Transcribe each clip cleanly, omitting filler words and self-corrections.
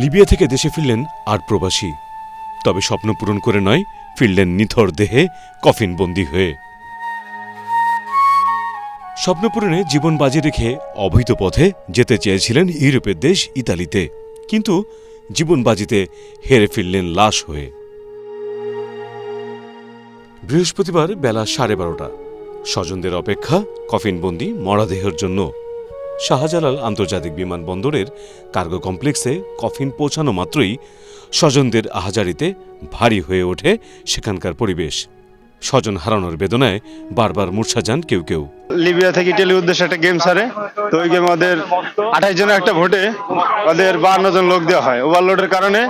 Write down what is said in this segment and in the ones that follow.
Libya থেকে দেশে ফিরলেন ৮ প্রবাসী। তবে স্বপ্ন পূরণ করে নয়, ফিরলেন নিথর দেহে, কফিনবন্দী হয়ে। স্বপ্ন পূরণে জীবন বাজি রেখে অবৈধ পথে যেতে চেয়েছিলেন ইউরোপের দেশ ইতালিতে, কিন্তু জীবন বাজিতে হেরে ফিরলেন লাশ হয়ে। বৃহস্পতিবার বেলা 12:30 স্বজনদের অপেক্ষা কফিনবন্দি মরাদেহের জন্য। শাহজালাল আন্তর্জাতিক বিমানবন্দরের কার্গো কমপ্লেক্সে কফিন পৌঁছানো মাত্রই স্বজনদের আহাজারিতে ভারী হয়ে ওঠে সেখানকার পরিবেশ। স্বজন হারানোর বেদনায় বারবার মূর্ছা যান কেউ কেউ। লিবিয়া থেকে ইটালির উদ্দেশ্যে একটা গেম ছাড়ে, তো ওই গেমে ওদের 28 জনের একটা ভোটে ওদের 52 জন লোক দেওয়া হয় ওভারলোডের কারণে।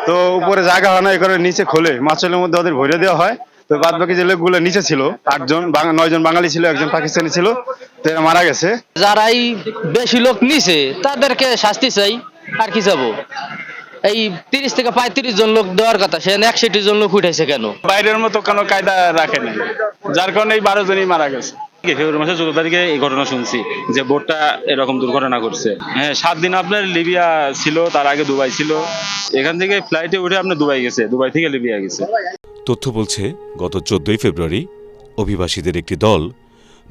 তো উপরে জায়গা হয় না, এই কারণে নিচে খোলে মাছের মধ্যে ওদের ভরে দেওয়া হয়। তো বাদ বাকি যে লোকগুলো নিচে ছিল 8 জন, 9 জন বাঙালি ছিল, একজন পাকিস্তানি ছিল, তো এরা মারা গেছে। যারাই বেশি লোক নিছে তাদেরকে শাস্তি চাই, আর কি চাবো। এই 30 থেকে 35 জন লোক দেওয়ার কথা, সে 61 জন লোক উঠেছে কেন? বাইরের মতো কোনো কায়দা রাখে নাই, যার কারণে এই 12 জনই মারা গেছে। ফেব্রুয়ারি মাসের 14 তারিখে এই ঘটনা শুনছি যে বোটটা এরকম দুর্ঘটনা করছে। হ্যাঁ, 7 দিন আপনার লিবিয়া ছিল, তার আগে দুবাই ছিল। এখান থেকে ফ্লাইটে উঠে আপনার দুবাই গেছে, দুবাই থেকে লিবিয়া গেছে। তথ্য বলছে, গত 14 ফেব্রুয়ারি অভিবাসীদের একটি দল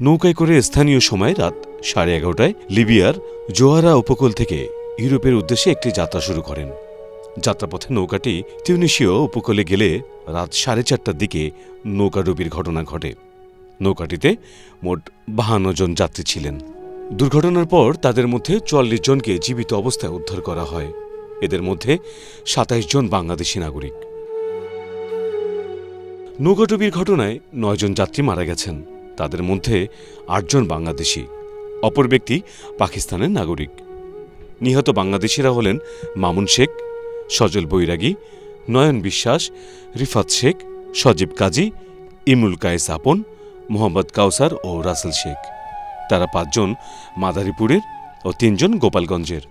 নৌকায় করে স্থানীয় সময় রাত 11:30টায় লিবিয়ার জোয়ারা উপকূল থেকে ইউরোপের উদ্দেশ্যে একটি যাত্রা শুরু করেন। যাত্রাপথে নৌকাটি তিউনিসীয় উপকূলে গেলে রাত 4:30টার দিকে নৌকাডুবির ঘটনা ঘটে। নৌকাটিতে মোট 52 জন যাত্রী ছিলেন। দুর্ঘটনার পর তাদের মধ্যে 44 জনকে জীবিত অবস্থায় উদ্ধার করা হয়। এদের মধ্যে 27 জন বাংলাদেশি নাগরিক। নৌকাডুবির ঘটনায় 9 জন যাত্রী মারা গেছেন। তাদের মধ্যে 8 জন বাংলাদেশি, অপর ব্যক্তি পাকিস্তানের নাগরিক। নিহত বাংলাদেশিরা হলেন মামুন শেখ, সজল বৈরাগী, নয়ন বিশ্বাস, রিফাত শেখ, সজীব কাজী, ইমরুল কায়েস আপন, মোহাম্মদ কাউসার ও রাসেল শেখ। তারা 5 জন মাদারীপুরের ও 3 জন গোপালগঞ্জের।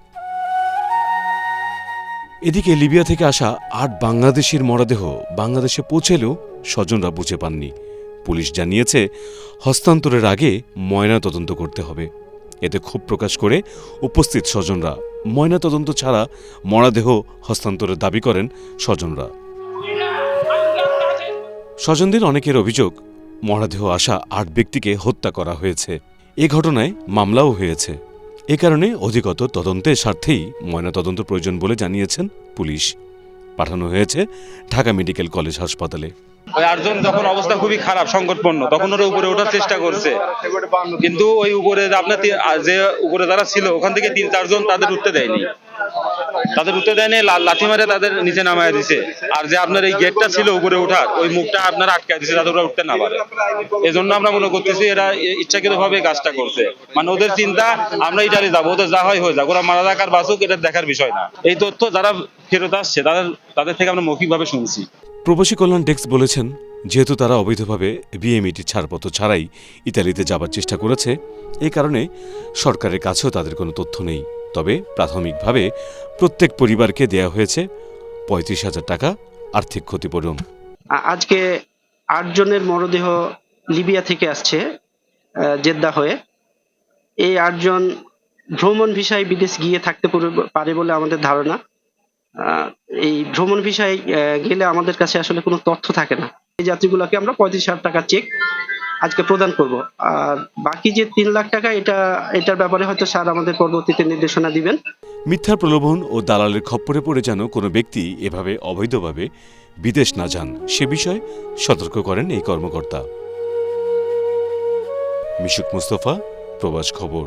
এদিকে লিবিয়া থেকে আসা 8 বাংলাদেশির মরদেহ বাংলাদেশে পৌঁছেলেও স্বজনরা বুঝে পাননি। পুলিশ জানিয়েছে, হস্তান্তরের আগে ময়নাতদন্ত করতে হবে। এতে ক্ষোভ প্রকাশ করে উপস্থিত স্বজনরা ময়নাতদন্ত ছাড়া মরদেহ হস্তান্তরের দাবি করেন স্বজনরা। স্বজনদের অনেকের অভিযোগ, মরদেহ আসা 8 ব্যক্তিকে হত্যা করা হয়েছে। এ ঘটনায় মামলাও হয়েছে। এ কারণে অধিকতর তদন্তের স্বার্থেই ময়নাতদন্ত প্রয়োজন বলে জানিয়েছেন পুলিশ। পাঠানো হয়েছে ঢাকা মেডিকেল কলেজ হাসপাতালে। ওই 8 জন যখন অবস্থা খুবই খারাপ, সংকটপূর্ণ, তখন ওরা উপরে ওঠার চেষ্টা করছে, কিন্তু ওই উপরে আপনার যে উপরে যারা ছিল ওখান থেকে 3-4 জন তাদের উঠতে দেয়নি, লাঠি মারে তাদের নিচে নামায় দিছে। আর যে আপনার এই গেটটা ছিল উপরে ওঠার, ওই মুখটা আপনার আটকায় দিছে যাতে ওরা উঠতে না পারে। এজন্য আমরা মনে করতেছি এরা ইচ্ছাকৃত ভাবে কাজটা করছে। মানে ওদের চিন্তা, আমরা ইটালি যাবো, ওদের যা হয় হয়ে যাক, ওরা মারা যাক আর বাঁচুক, এটা দেখার বিষয় না। এই তথ্য যারা ফেরত আসছে তাদের থেকে আমরা মৌখিকভাবে শুনছি। প্রবাসী কল্যাণ ডেস্ক বলেছেন, যেহেতু তারা অবৈধভাবে বিএমইটি ছাড়পত্র ছাড়াই ইতালিতে যাবার চেষ্টা করেছে, এই কারণে সরকারের কাছেও তাদের কোনো তথ্য নেই। তবে প্রাথমিকভাবে প্রত্যেক পরিবারকে দেয়া হয়েছে 35,000 টাকা আর্থিক ক্ষতিপূরণ। আজকে 8 জনের মরদেহ লিবিয়া থেকে আসছে জেদ্দা হয়ে। এই 8 জন ভ্রমণ ভিসায় বিদেশ গিয়ে থাকতে পারে বলে আমাদের ধারণা। এই ভ্রমণ ভিসায় গেলে আমাদের কাছে আসলে কোনো তথ্য থাকে না। এই যাত্রীগুলোকে আমরা 35,000 টাকা চেক আজকে প্রদান করব। আর বাকি যে 3 লাখ টাকা, এটার ব্যাপারে হয়তো স্যার আমাদের পরবর্তীতে নির্দেশনা দিবেন। মিথ্যা প্রলোভন ও দালালের খপ্পরে পড়ে যেন কোনো ব্যক্তি এভাবে অবৈধভাবে বিদেশ না যান, সে বিষয়ে সতর্ক করেন এই কর্মকর্তা। মিশুক মুস্তফা, প্রবাস খবর।